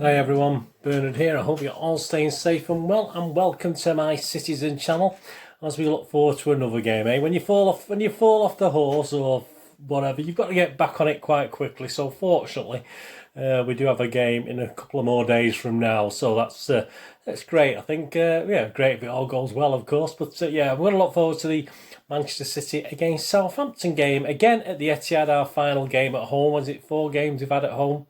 Hi everyone, Bernard here. I hope you're all staying safe and well, and welcome to my Citizen channel as we look forward to another game. When you fall off the horse or whatever, you've got to get back on it quite quickly. So fortunately, we do have a game in a couple of more days from now, so that's great. I think yeah, great if it all goes well, of course. But yeah, we're going to look forward to the Manchester City against Southampton game again at the Etihad. Our final game at home. Was it 4 games we've had at home?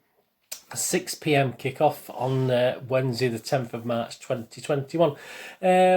A 6 p.m. kickoff on Wednesday the 10th of March 2021.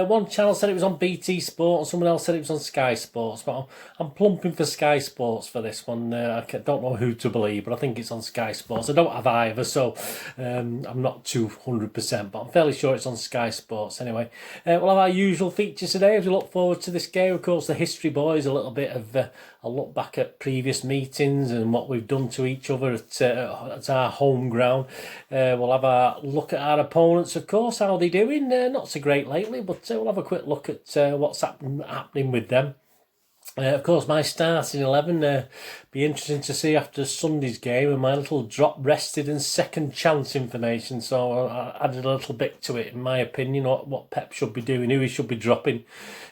One channel said it was on BT Sport and someone else said it was on Sky Sports, but I'm plumping for Sky Sports for this one. I don't know who to believe, but I think it's on Sky Sports. I don't have either, so I'm not 200%, but I'm fairly sure it's on Sky Sports anyway. We'll have our usual features today as we look forward to this game. Of course, the history boys, a little bit of a look back at previous meetings and what we've done to each other at our home ground. We'll have a look at our opponents, of course, how they're doing. Not so great lately, but we'll have a quick look at what's happening with them. Of course, my starting 11, be interesting to see after Sunday's game and my little drop rested and second chance information. So I added a little bit to it, in my opinion, what Pep should be doing, who he should be dropping,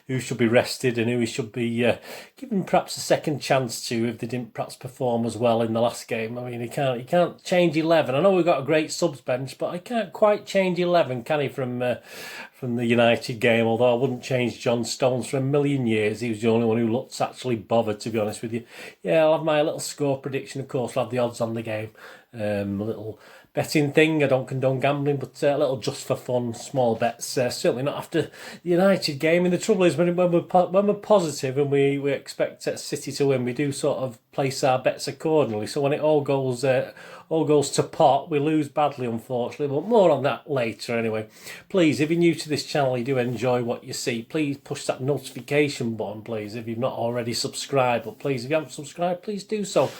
who should be rested and who he should be given perhaps a second chance to if they didn't perhaps perform as well in the last game. I mean, he can't change 11. I know we've got a great subs bench, but I can't quite change 11, can he, from the United game, although I wouldn't change John Stones for a million years. He was the only one who looked actually bothered, to be honest with you. Yeah, I'll have my little score prediction, of course. I'll have the odds on the game. A little betting thing. I don't condone gambling, but a little just for fun, small bets. Certainly not after the United game. And the trouble is, when we're positive and we expect City to win, we do sort of place our bets accordingly. So when it all goes to pot, we lose badly, unfortunately. But more on that later anyway. Please, if you're new to this channel, you do enjoy what you see, please push that notification button, please, if you've not already subscribed. But please, if you haven't subscribed, please do so.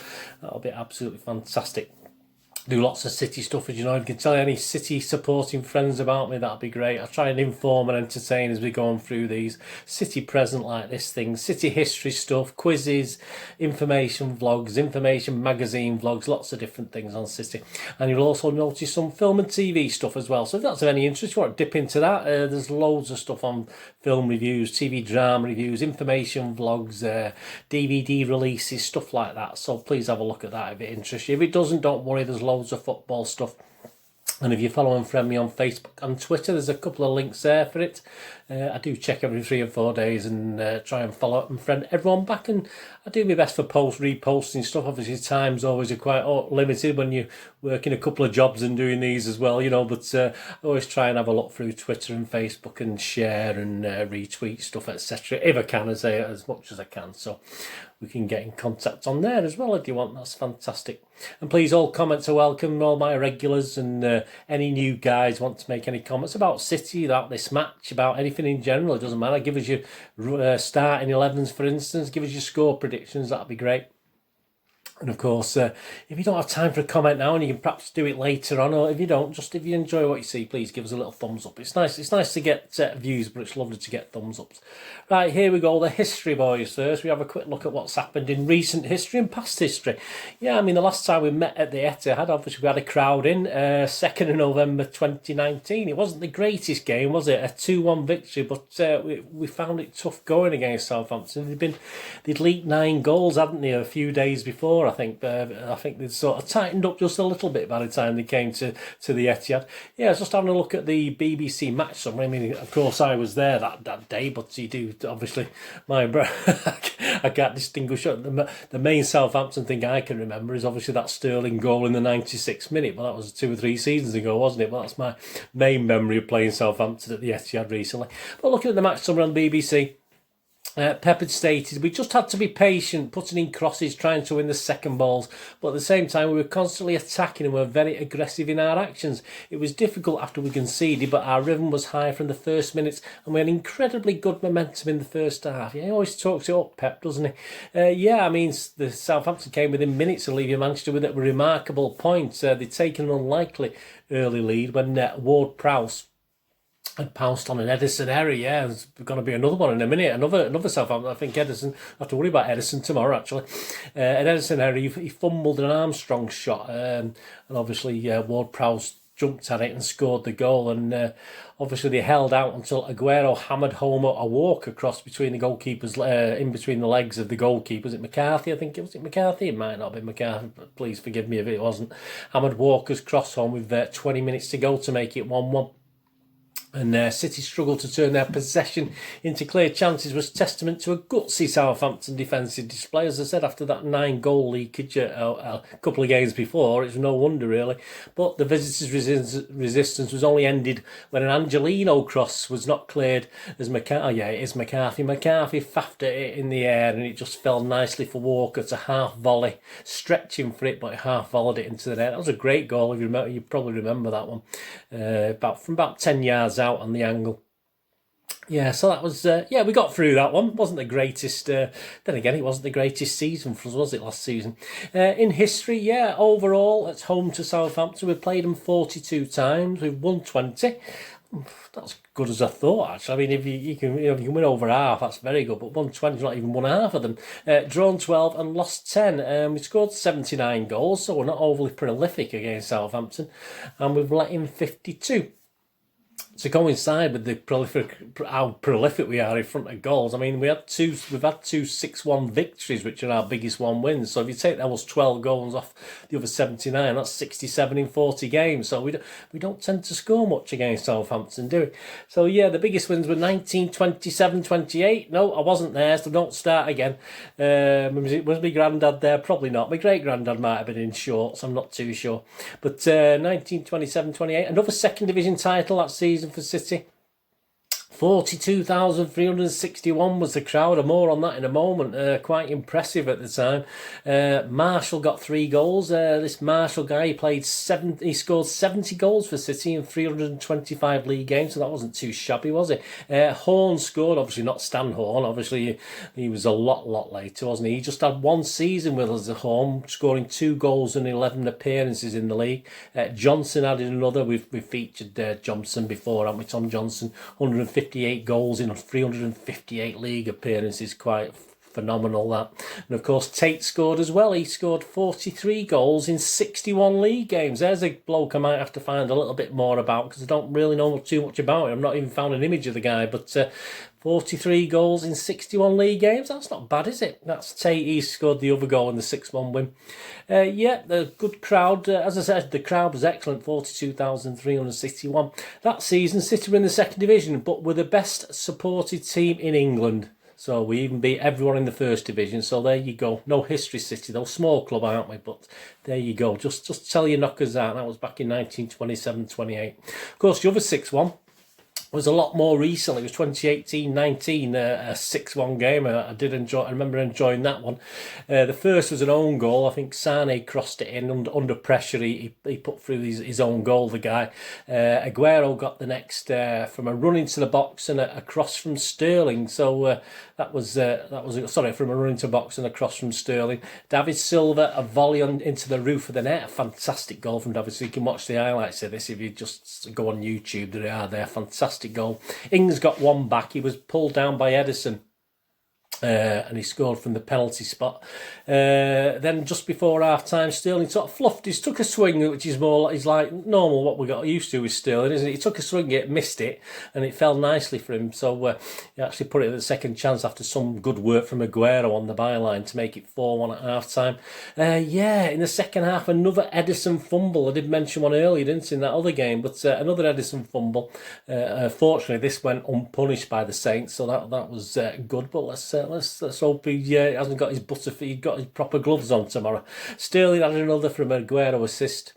That'll be absolutely fantastic. Do lots of City stuff, as you know. If you can tell any City supporting friends about me, that'd be great. I try and inform and entertain as we go on through these. City present like this thing, City history stuff, quizzes, information vlogs, information magazine vlogs, lots of different things on City. And you'll also notice some film and TV stuff as well. So if that's of any interest, you want to dip into that, there's loads of stuff on film reviews, TV drama reviews, information vlogs, DVD releases, stuff like that. So please have a look at that if it interests you. If it doesn't, don't worry, there's loads of football stuff. And if you follow and friend me on Facebook and Twitter, there's a couple of links there for it. I do check every 3 or 4 days and try and follow up and friend everyone back. And I do my best for reposting stuff. Obviously, time's always quite limited when you're working a couple of jobs and doing these as well, you know. But I always try and have a look through Twitter and Facebook and share and retweet stuff, etc. If I can, as much as I can. So we can get in contact on there as well if you want. That's fantastic. And please, all comments are welcome. All my regulars and any new guys want to make any comments about City, about this match, about anything in general, it doesn't matter. Give us your starting 11s, for instance. Give us your score predictions. That'd be great. And of course, if you don't have time for a comment now, and you can perhaps do it later on, or if you don't, just if you enjoy what you see, please give us a little thumbs up. It's nice to get views, but it's lovely to get thumbs ups. Right, here we go, the history boys first. We have a quick look at what's happened in recent history and past history. Yeah, I mean, the last time we met at the Etihad, obviously we had a crowd in, 2nd of November 2019. It wasn't the greatest game, was it? A 2-1 victory, but we found it tough going against Southampton. They'd leaked 9 goals, hadn't they, a few days before. I think they'd sort of tightened up just a little bit by the time they came to the Etihad. Yeah, I was just having a look at the BBC match summary. I mean, of course, I was there that day, but you do, obviously, I can't distinguish. The main Southampton thing I can remember is obviously that Sterling goal in the 96th minute, but that was 2 or 3 seasons ago, wasn't it? Well, that's my main memory of playing Southampton at the Etihad recently. But looking at the match summary on BBC, Pep had stated we just had to be patient, putting in crosses, trying to win the second balls, but at the same time we were constantly attacking and were very aggressive in our actions. It was difficult after we conceded, but our rhythm was high from the first minutes and we had incredibly good momentum in the first half. Yeah, he always talks it up, Pep, doesn't he? Yeah, I mean, the Southampton came within minutes of leaving Manchester with a remarkable point. They'd taken an unlikely early lead when Ward-Prowse had pounced on an Ederson error. Yeah, there's going to be another one in a minute. Another Southampton. I think Ederson, I have to worry about Ederson tomorrow, actually. An Ederson error, he fumbled an Armstrong shot. And obviously, Ward-Prowse jumped at it and scored the goal. And obviously they held out until Aguero hammered home a walk across between the goalkeepers, in between the legs of the goalkeeper. Was it McCarthy? I think it was McCarthy. It might not have been McCarthy, but please forgive me if it wasn't. Hammered Walker's cross home with 20 minutes to go to make it 1-1. And City struggled to turn their possession into clear chances, was testament to a gutsy Southampton defensive display. As I said, after that 9-goal leakage a couple of games before, it's no wonder really. But the visitors' resistance was only ended when an Angelino cross was not cleared as McCarthy. Yeah, it is McCarthy. McCarthy faffed it in the air and it just fell nicely for Walker to half volley, stretching for it, but half volleyed it into the net. That was a great goal. If you remember, you probably remember that one. From about 10 yards out on the angle. Yeah, so that was, we got through that one. Wasn't the greatest, then again, it wasn't the greatest season for us, was it, last season? In history, yeah, overall, it's home to Southampton. We've played them 42 times. We've won 20. That's good as I thought, actually. I mean, if you can win over half, that's very good. But 120, not even won half of them. Drawn 12 and lost 10. We scored 79 goals, so we're not overly prolific against Southampton. And we've let in 52. To coincide with how prolific we are in front of goals, I mean, we've had two 6-1 victories, which are our biggest one wins. So if you take those 12 goals off the other 79, that's 67 in 40 games. So we don't tend to score much against Southampton, do we? So yeah, the biggest wins were 19, 27, 28. No, I wasn't there, so don't start again. Was my granddad there? Probably not. My great granddad might have been in shorts. I'm not too sure. But 19, 27, 28. Another second division title that season for City. 42,361 was the crowd. More on that in a moment. Quite impressive at the time. Marshall got 3 goals. This Marshall guy, he scored 70 goals for City in 325 league games, so that wasn't too shabby, was it? Horn scored, obviously not Stan Horn. Obviously he was a lot later, wasn't he? He just had 1 season with us at home, scoring 2 goals and 11 appearances in the league. Johnson added another. We've featured Johnson before, haven't we? Tom Johnson, 158 goals in 358 league appearances, quite phenomenal that. And of course Tate scored as well. He scored 43 goals in 61 league games. There's a bloke I might have to find a little bit more about, because I don't really know too much about him. I've not even found an image of the guy, but 43 goals in 61 league games, that's not bad, is it? That's Tate. He scored the other goal in the 6-1 win. The good crowd. As I said, the crowd was excellent, 42,361. That season, City were in the second division, but were the best supported team in England. So we even beat everyone in the first division. So there you go. No history, City, though. Small club, aren't we? But there you go. Just tell your knockers out. That was back in 1927-28. Of course, the other 6-1 was a lot more recently. It was 2018-19, a 6-1 game. I remember enjoying that one. The first was an own goal. I think Sane crossed it in under pressure. He put through his own goal, the guy. Aguero got the next from a run into the box and a cross from Sterling. So that was from a run into the box and a cross from Sterling. David Silva, a volley into the roof of the net. A fantastic goal from David. So you can watch the highlights of this if you just go on YouTube. They are there. Fantastic goal. Ings got one back. He was pulled down by Edison. And he scored from the penalty spot. Then just before half time, Sterling sort of fluffed. He took a swing, which is like normal what we got used to with Sterling, isn't it? He took a swing, it missed it, and it fell nicely for him. So he actually put it at the second chance after some good work from Aguero on the byline to make it 4-1 at half time. In the second half, another Edison fumble. I did mention one earlier, didn't I, in that other game, but another Edison fumble. Fortunately, this went unpunished by the Saints, so that was good. But let's hope he hasn't got his he's got his proper gloves on tomorrow. Sterling had another from Aguero assist.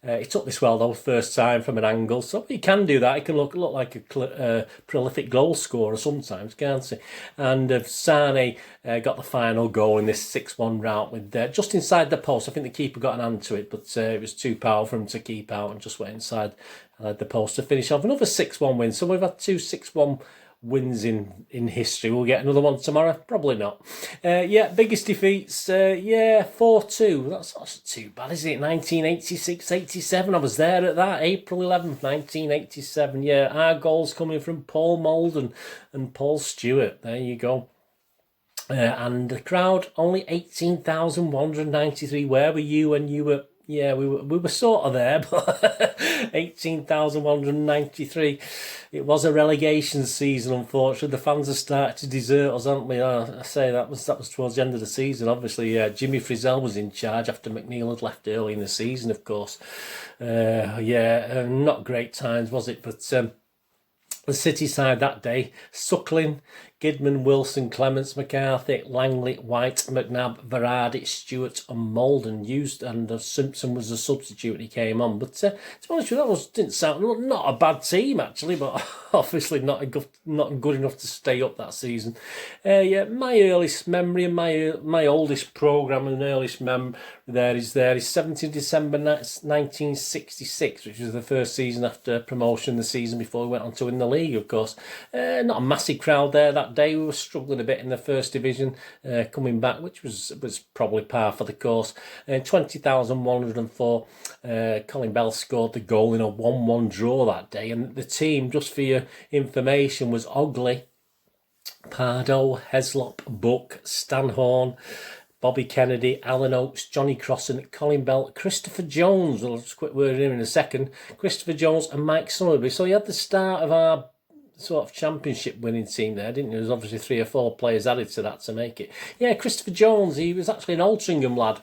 He took this well though, first time from an angle, so he can do that. He can look like a prolific goal scorer sometimes, can't he? And Sane got the final goal in this 6-1 rout with just inside the post. I think the keeper got an hand to it, but it was too powerful for him to keep out and just went inside the post to finish off. Another 6-1 win. So we've had 2 6-1 wins in history. We'll get another one tomorrow? Probably not. Biggest defeats, 4-2. That's not too bad, is it? 1986-87. I was there at that. April 11th, 1987. Yeah, our goals coming from Paul Mould and Paul Stewart. There you go. And the crowd, only 18,193. Where were you when you were Yeah, we were sort of there, but 18,193. It was a relegation season, unfortunately. The fans have started to desert us, haven't we? I say that was towards the end of the season. Obviously, Jimmy Frizzell was in charge after McNeil had left early in the season, of course. Not great times, was it? But the City side that day: Suckling, Gidman, Wilson, Clements, McCarthy, Langley, White, McNabb, Varady, Stewart and Malden used, and Simpson was a substitute and he came on. But to be honest with you, didn't sound not a bad team actually, but obviously not good enough to stay up that season. My earliest memory and my oldest programme and earliest memory is 17 December 1966, which was the first season after promotion, the season before we went on to win the league, of course. Not a massive crowd there that day. We were struggling a bit in the first division, coming back, which was probably par for the course. 20,104. Colin Bell scored the goal in a 1-1 draw that day, and the team, just for your information, was Ogley, Pardo, Heslop, Buck, Stan Horn, Bobby Kennedy, Alan Oates, Johnny Crossan, Colin Bell, Christopher Jones, I'll just quick word in a second, Christopher Jones and Mike Summerby. So you had the start of our sort of championship winning team there, didn't you? There was obviously 3 or 4 players added to that to make it. Yeah, Christopher Jones, he was actually an Altrincham lad.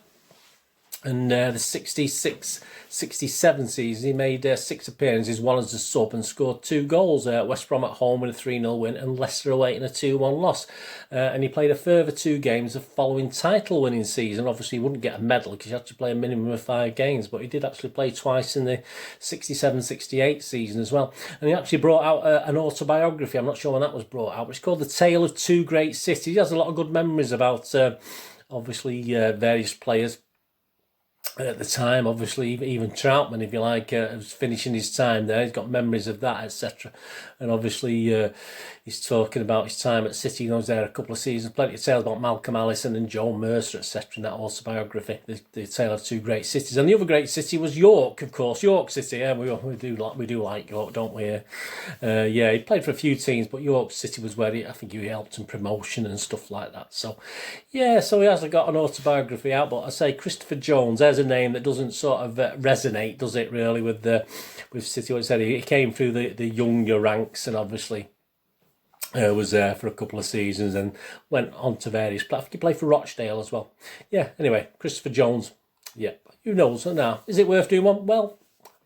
And the 66-67 season, he made 6 appearances, 1 as a sub, and scored 2 goals. West Brom at home in a 3-0 win, and Leicester away in a 2-1 loss. And he played a further 2 games of following title-winning season. Obviously, he wouldn't get a medal because he had to play a minimum of 5 games, but he did actually play twice in the 67-68 season as well. And he actually brought out an autobiography. I'm not sure when that was brought out, but it's called The Tale of Two Great Cities. He has a lot of good memories about, obviously, various players at the time. Obviously, even Troutman, if you like, was finishing his time there. He's got memories of that, etc. And obviously, he's talking about his time at City. He was there a couple of seasons. Plenty of tales about Malcolm Allison and Joe Mercer, etc. in that autobiography, the Tale of Two Great Cities. And the other great city was York, of course. York City. Yeah, we do like York, don't we? He played for a few teams, but York City was where I think he helped in promotion and stuff like that. So he hasn't got an autobiography out. But I say Christopher Jones. There's a name that doesn't sort of resonate, does it? Really, with City. What I said, he came through the younger ranks, and obviously was there for a couple of seasons and went on to various platforms. He played for Rochdale as well. Yeah. Anyway, Christopher Jones. Yeah. Who knows? Now, is it worth doing one? Well,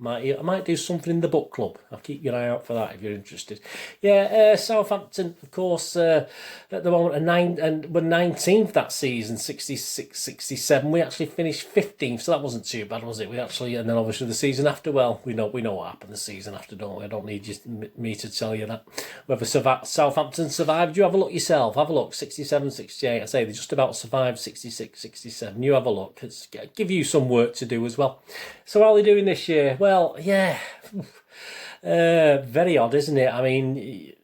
I might do something in the book club. I'll keep your eye out for that if you're interested. Yeah, Southampton, of course, at the moment, we're 19th that season, 66-67. We actually finished 15th, so that wasn't too bad, was it? And then obviously the season after, well, we know what happened the season after, don't we? I don't need me to tell you that. Whether Southampton survived, you have a look yourself. Have a look, 67-68. I say they just about survived 66-67. You have a look. It's give you some work to do as well. So how are they doing this year? Well, yeah, very odd, isn't it? I mean,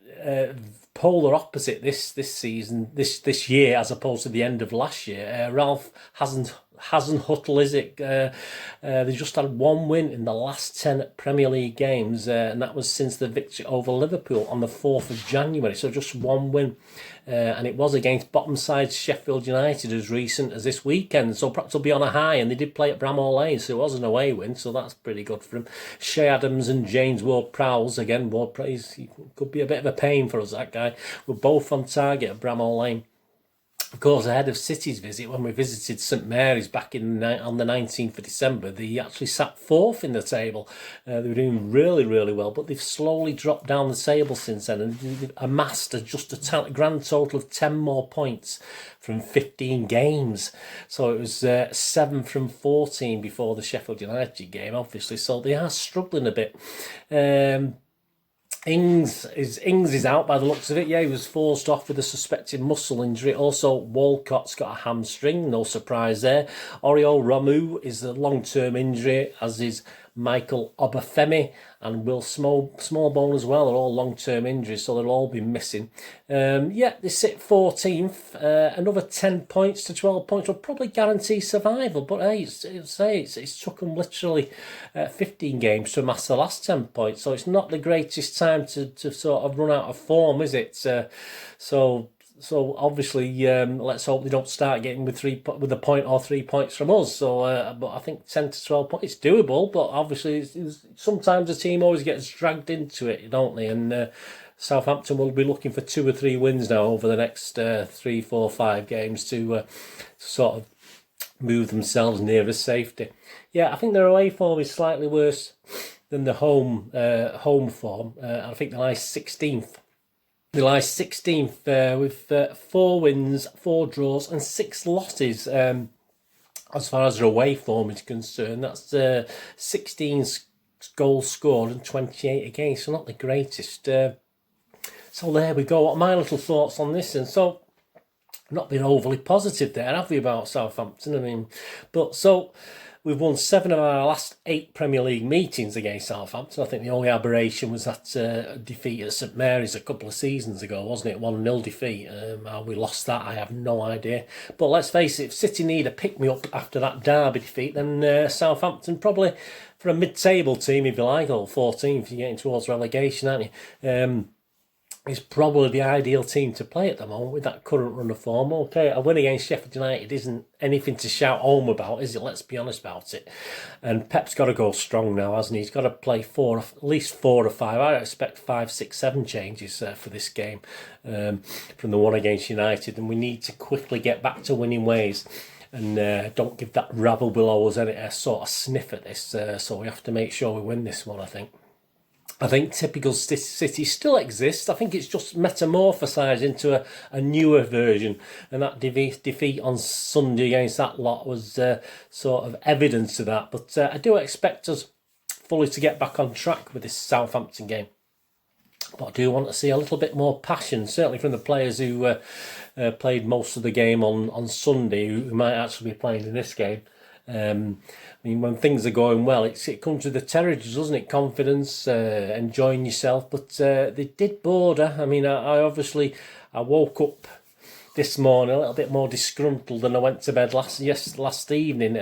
polar opposite this season, this year, as opposed to the end of last year. Ralph Hasenhüttl, is it? They just had 1 win in the last 10 Premier League games, and that was since the victory over Liverpool on the 4th of January. So just 1 win. And it was against bottom side Sheffield United as recent as this weekend. So perhaps they'll be on a high, and they did play at Bramall Lane, so it was an away win. So that's pretty good for him. Shea Adams and James Ward-Prowse, again, Ward-Prowse, he could be a bit of a pain for us, that guy. We're both on target at Bramall Lane. Of course, ahead of City's visit, when we visited St Mary's back on the 19th of December, they actually sat 4th in the table. They were doing really, really well, but they've slowly dropped down the table since then, and they've amassed just a grand total of 10 more points from 15 games. So it was 7 from 14 before the Sheffield United game, obviously, so they are struggling a bit. Ings is out by the looks of it. Yeah, he was forced off with a suspected muscle injury. Also, Walcott's got a hamstring, no surprise there. Oriol Romeu is a long-term injury, as is Michael Obafemi and Will Smallbone as well. Are all long-term injuries, so they'll all be missing. They sit 14th. Another 10 points to 12 points will probably guarantee survival. But hey, it's took them literally 15 games to amass the last 10 points. So it's not the greatest time to sort of run out of form, is it? So So obviously, let's hope they don't start getting with a point or 3 points from us. So, but I think 10 to 12 points, it's doable. But obviously, sometimes a team always gets dragged into it, don't they? And Southampton will be looking for 2 or 3 wins now over the next 3, 4, 5 games to sort of move themselves nearer safety. Yeah, I think their away form is slightly worse than the home form. I think they lie 16th. They lie 16th with 4 wins, 4 draws, and 6 losses. As far as their away form is concerned, that's 16 goals scored and 28 against, so not the greatest. So there we go. What are my little thoughts on this? And so, not been overly positive there, have we, about Southampton? I mean, but so we've won 7 of our last 8 Premier League meetings against Southampton. I think the only aberration was that defeat at St Mary's a couple of seasons ago, wasn't it? 1-0 defeat. How we lost that, I have no idea. But let's face it, if City need a pick-me-up after that Derby defeat, then Southampton probably, for a mid-table team, if you like, or 14th, you're getting towards relegation, aren't you? Is probably the ideal team to play at the moment with that current run of form. Okay, a win against Sheffield United isn't anything to shout home about, is it? Let's be honest about it. And Pep's got to go strong now, hasn't he? He's got to play at least 4 or 5. I expect 5, 6, 7 changes for this game from the one against United. And we need to quickly get back to winning ways. And don't give that rabble below us a sort of sniff at this. So we have to make sure we win this one, I think. I think typical City still exists. I think it's just metamorphosised into a newer version. And that defeat on Sunday against that lot was sort of evidence of that. But I do expect us fully to get back on track with this Southampton game. But I do want to see a little bit more passion, certainly from the players who played most of the game on Sunday, who might actually be playing in this game. I mean, when things are going well, it comes with the territories, doesn't it? Confidence, enjoying yourself. But they did border. I mean, I woke up this morning a little bit more disgruntled than I went to bed last evening.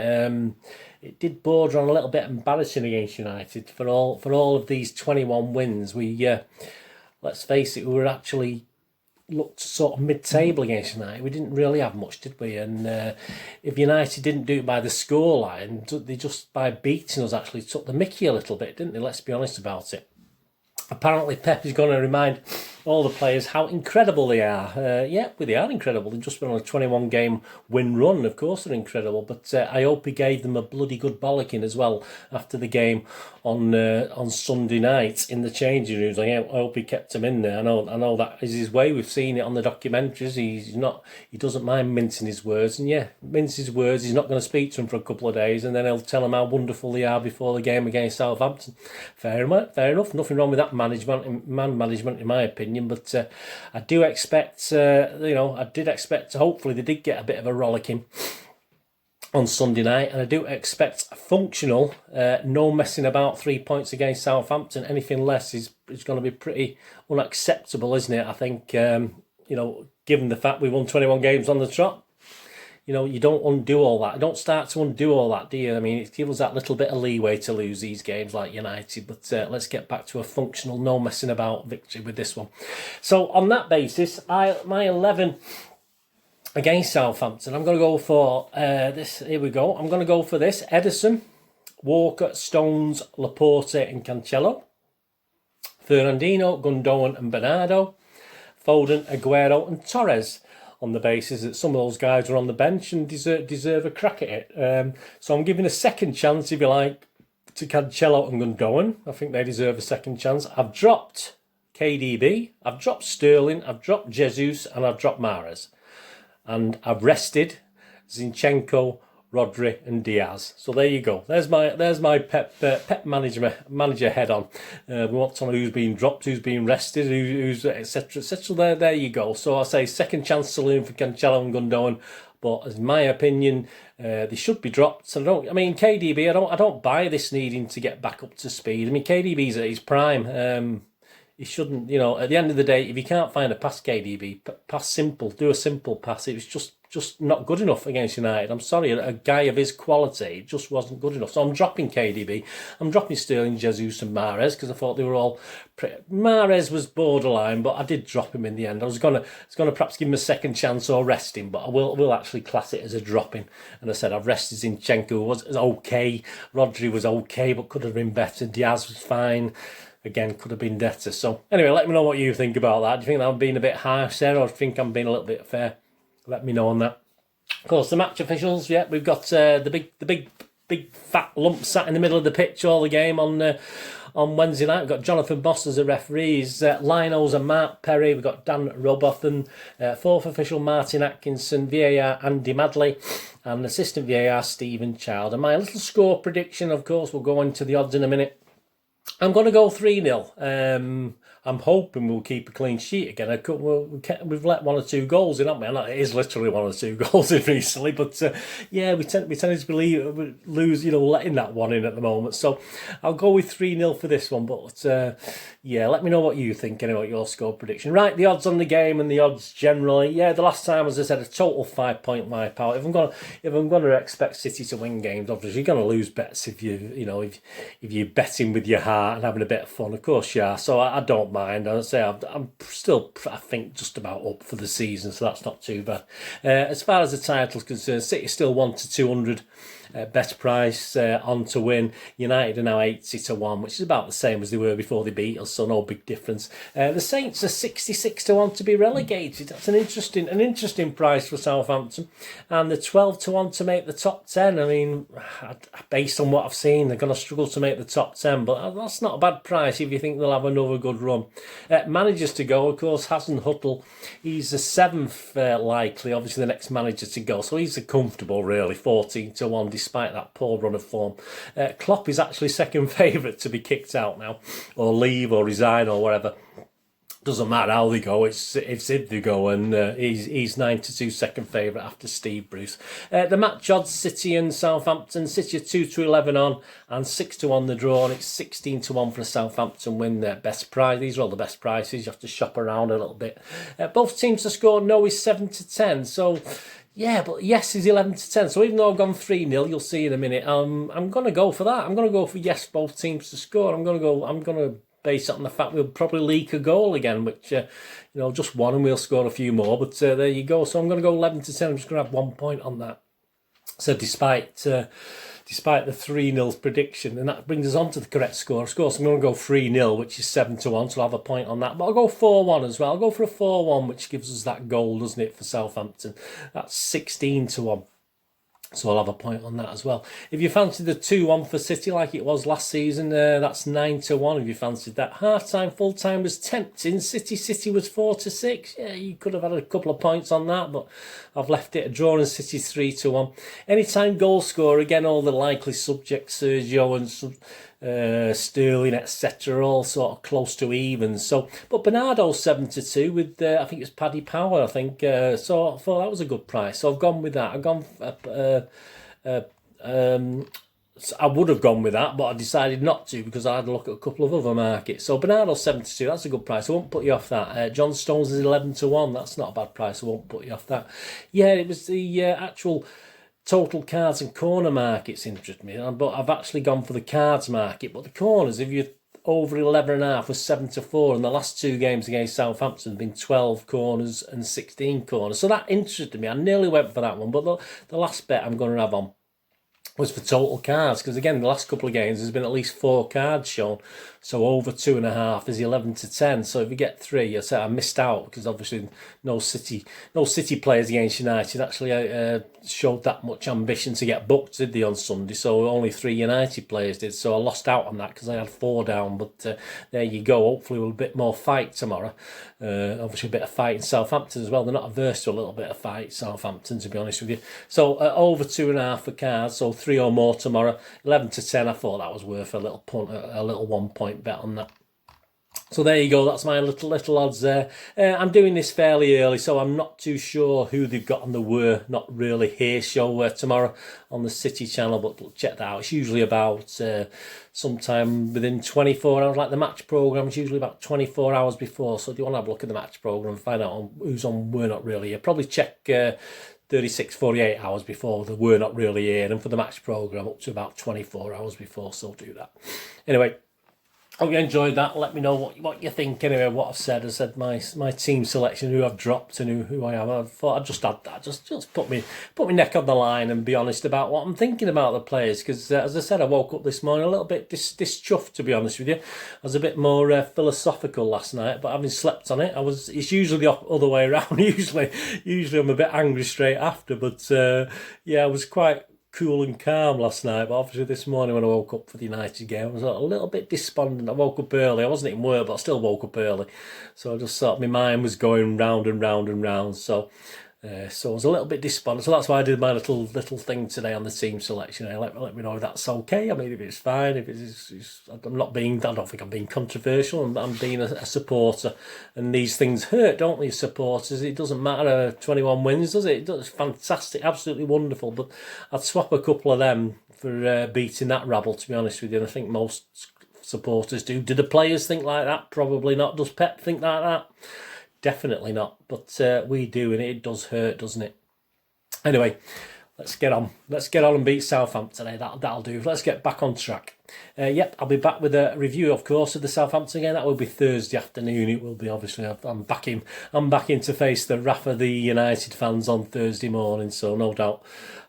It did border on a little bit embarrassing against United for all of these 21 wins. We let's face it, we were actually looked sort of mid-table against United. We didn't really have much, did we? And if United didn't do it by the scoreline, they just by beating us actually took the mickey a little bit, didn't they? Let's be honest about it. Apparently Pep is going to remind all the players how incredible they are. Yeah, well, they are incredible. They've just been on a 21-game win run. Of course they're incredible. But I hope he gave them a bloody good bollocking as well after the game on Sunday night in the changing rooms. I hope he kept them in there. I know that is his way. We've seen it on the documentaries. He doesn't mind mincing his words. And yeah, mince his words. He's not going to speak to them for a couple of days, and then he'll tell them how wonderful they are before the game against Southampton. Fair enough. Nothing wrong with that man management in my opinion. But I do expect, I did expect, hopefully they did get a bit of a rollicking on Sunday night, and I do expect functional, no messing about 3 points against Southampton. Anything less is going to be pretty unacceptable, isn't it? I think, given the fact we won 21 games on the trot, you don't undo all that. You don't start to undo all that, do you? I mean, it gives us that little bit of leeway to lose these games like United. But let's get back to a functional, no messing about victory with this one. So on that basis, my 11 against Southampton, I'm going to go for this. Here we go. I'm going to go for this. Ederson, Walker, Stones, Laporte and Cancelo. Fernandinho, Gundogan and Bernardo. Foden, Aguero and Torres, on the basis that some of those guys are on the bench and deserve a crack at it. So I'm giving a second chance, if you like, to Cancelo and Gundogan. I think they deserve a second chance. I've dropped KDB, I've dropped Sterling, I've dropped Jesus, and I've dropped Mahrez. And I've rested Zinchenko, Rodri and Diaz. So there you go. There's my Pep manager head on. We want to know who's being dropped, who's being rested, who's etc. etc. There you go. So I say second chance saloon for Cancelo and Gundogan. But in my opinion, they should be dropped. So KDB. I don't buy this needing to get back up to speed. I mean, KDB's at his prime. He shouldn't, at the end of the day, if you can't find a pass, KDB, pass simple, do a simple pass. It was just just not good enough against United. I'm sorry, a guy of his quality just wasn't good enough. So I'm dropping KDB. I'm dropping Sterling, Jesus and Mahrez because I thought they were all... Mahrez was borderline, but I did drop him in the end. I was gonna perhaps give him a second chance or rest him, but I will actually class it as a dropping. And I said I've rested Zinchenko, who was okay. Rodri was okay, but could have been better. Diaz was fine. Again, could have been better. So anyway, let me know what you think about that. Do you think that I'm being a bit harsh there, or do you think I'm being a little bit fair? Let me know on that. Of course, the match officials. Yeah, we've got the big fat lump sat in the middle of the pitch all the game on Wednesday night. We've got Jonathan Boss as a referee. Linos and Mark Perry. We've got Dan Robothan. Fourth official Martin Atkinson. VAR Andy Madley. And assistant VAR Stephen Child. And my little score prediction, of course, we'll go into the odds in a minute. I'm going to go 3-0. I'm hoping we'll keep a clean sheet again. We've let 1 or 2 goals in, haven't we? It is literally 1 or 2 goals in recently, but yeah, we tend to lose, letting that one in at the moment. So I'll go with 3-0 for this one. But yeah, let me know what you think anyway, your score prediction. Right, the odds on the game and the odds generally. Yeah, the last time, as I said, a total 5-point wipeout. If I'm going to expect City to win games, obviously you're going to lose bets if if you're betting with your heart and having a bit of fun. Of course you are. So I don't mind. I'd say I'm still, I think, just about up for the season, so that's not too bad. As far as the title's concerned, City's still 1 to 200 best price on to win. United are now 80 to 1, which is about the same as they were before they beat us, so no big difference. The Saints are 66 to 1 to be relegated. That's an interesting price for Southampton, and the 12 to 1 to make the top 10. I mean, based on what I've seen, they're going to struggle to make the top 10, but that's not a bad price if you think they'll have another good run. Managers to go, of course, Hasan Huttel. He's the 7th likely, obviously the next manager to go, so he's a comfortable, really, 14 to 1 despite that poor run of form. Klopp is actually second favourite to be kicked out now, or leave, or resign, or whatever. Doesn't matter how they go, it's if they go, and he's 9 to 2 second favourite after Steve Bruce. The match odds, City and Southampton. City are 2 to 11 on, and 6 to 1 the draw, and it's 16 to 1 for a Southampton win. Their best price. These are all the best prices. You have to shop around a little bit. Both teams to score. No is 7 to 10. So. Yeah, but yes is 11 to 10. So even though I've gone 3-0, you'll see in a minute. I'm going to go for that. I'm going to go for yes, both teams to score. I'm going to base it on the fact we'll probably leak a goal again, which just one, and we'll score a few more. But there you go. So I'm going to go 11 to 10. I'm just going to have 1 point on that. So despite the 3-0 prediction, and that brings us on to the correct score. Of course, I'm going to go 3-0, which is 7 to 1, so I'll have a point on that. But I'll go 4-1 as well. I'll go for a 4-1, which gives us that goal, doesn't it, for Southampton? That's 16 to 1. So I'll have a point on that as well. If you fancy the 2-1 for City like it was last season, that's 9 to 1 if you fancied that. Half-time, full-time was tempting. City was 4 to 6. Yeah, you could have had a couple of points on that, but I've left it a draw, and City's 3 to 1. Anytime goal scorer, again, all the likely subjects, Sergio and Sterling, etc., all sort of close to even. So, but Bernardo's 7 to 2 with I think it's Paddy Power. I think so. I thought that was a good price. So I've gone with that. I've gone. I would have gone with that, but I decided not to because I had a look at a couple of other markets. So Bernardo's 7 to 2. That's a good price. I won't put you off that. John Stones is 11 to 1. That's not a bad price. I won't put you off that. Yeah, it was the actual total cards and corner markets interest me, but I've actually gone for the cards market. But the corners, if you're over 11.5, was 7 to 4, and the last 2 games against Southampton have been 12 corners and 16 corners. So that interested me. I nearly went for that one, but the last bet I'm going to have on was for total cards, because again, the last couple of games there's been at least 4 cards shown, so over 2.5 is 11 to 10. So if you get 3, I say I missed out because obviously no City players against United actually showed that much ambition to get booked, did they, on Sunday? So only 3 United players did, so I lost out on that because I had 4 down. But there you go. Hopefully we'll a bit more fight tomorrow. Obviously a bit of fight in Southampton as well. They're not averse to a little bit of fight, Southampton, to be honest with you. So over 2.5 for cards, so 3 or more tomorrow. 11 to 10, I thought that was worth a little punt, a little 1 point bet on that. So there you go, that's my little odds there. I'm doing this fairly early, so I'm not too sure who they've got on the We're Not Really Here show tomorrow on the City channel, but check that out. It's usually about sometime within 24 hours, like the match programme is usually about 24 hours before. So if you want to have a look at the match programme and find out who's on We're Not Really Here, probably check 36, 48 hours before they were not really here, and for the match programme up to about 24 hours before, so do that. Anyway, hope you enjoyed that. Let me know what you think anyway, what I've said. I said my team selection, who I've dropped and who I am. I thought I'd just add that, just put me neck on the line and be honest about what I'm thinking about the players, because as I said, I woke up this morning a little bit dischuffed, to be honest with you. I was a bit more philosophical last night, but having slept on it, it's usually the other way around. usually I'm a bit angry straight after, but yeah, I was quite cool and calm last night, but obviously this morning when I woke up for the United game, I was a little bit despondent. I woke up early. I wasn't in work, but I still woke up early. So I just thought my mind was going round and round and round. So I was a little bit despondent. So that's why I did my little thing today on the team selection. Let me know if that's okay. I mean, if it's fine, if it's I'm not being, I don't think I'm being controversial. I'm being a supporter, and these things hurt, don't they, supporters? It doesn't matter 21 wins, does it? It's fantastic, absolutely wonderful. But I'd swap a couple of them for beating that rabble, to be honest with you. And I think most supporters do. Do the players think like that? Probably not. Does Pep think like that? Definitely not, but we do, and it does hurt, doesn't it? Anyway, let's get on and beat Southampton today. That'll do. Let's get back on track. Yep, I'll be back with a review, of course, of the Southampton game. That will be Thursday afternoon. It will be, obviously. I'm back in to face the wrath of the United fans on Thursday morning, so no doubt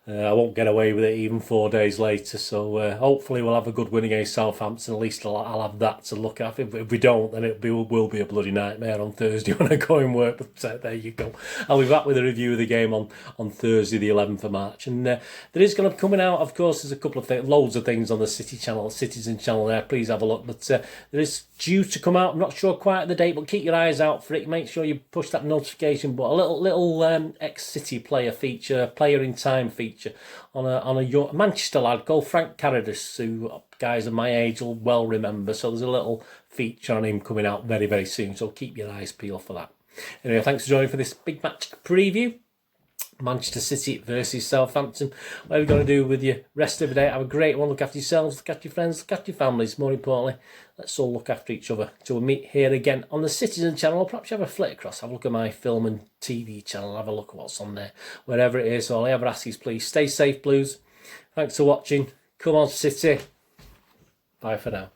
I won't get away with it even 4 days later. So hopefully we'll have a good win against Southampton. At least I'll have that to look at. If we don't, then it will be a bloody nightmare on Thursday when I go and work. But there you go. I'll be back with a review of the game on Thursday, the 11th of March. And there is going to be coming out, of course, there's a couple of loads of things on the Citizen channel there. Please have a look. But there is due to come out. I'm not sure quite the date, but keep your eyes out for it. Make sure you push that notification button. A little ex-City player feature, player in time feature on a young Manchester lad called Frank Carradus, who guys of my age will well remember. So there's a little feature on him coming out very, very soon. So keep your eyes peeled for that. Anyway, thanks for joining for this big match preview. Manchester City versus Southampton. What are we going to do with you rest of the day? Have a great one. Look after yourselves, look after your friends, look after your families. More importantly, let's all look after each other till we meet here again on the Citizen channel. Or perhaps you have a flick across, have a look at my film and TV channel, have a look at what's on there. Wherever it is, all I ever ask is please stay safe, Blues. Thanks for watching. Come on, City. Bye for now.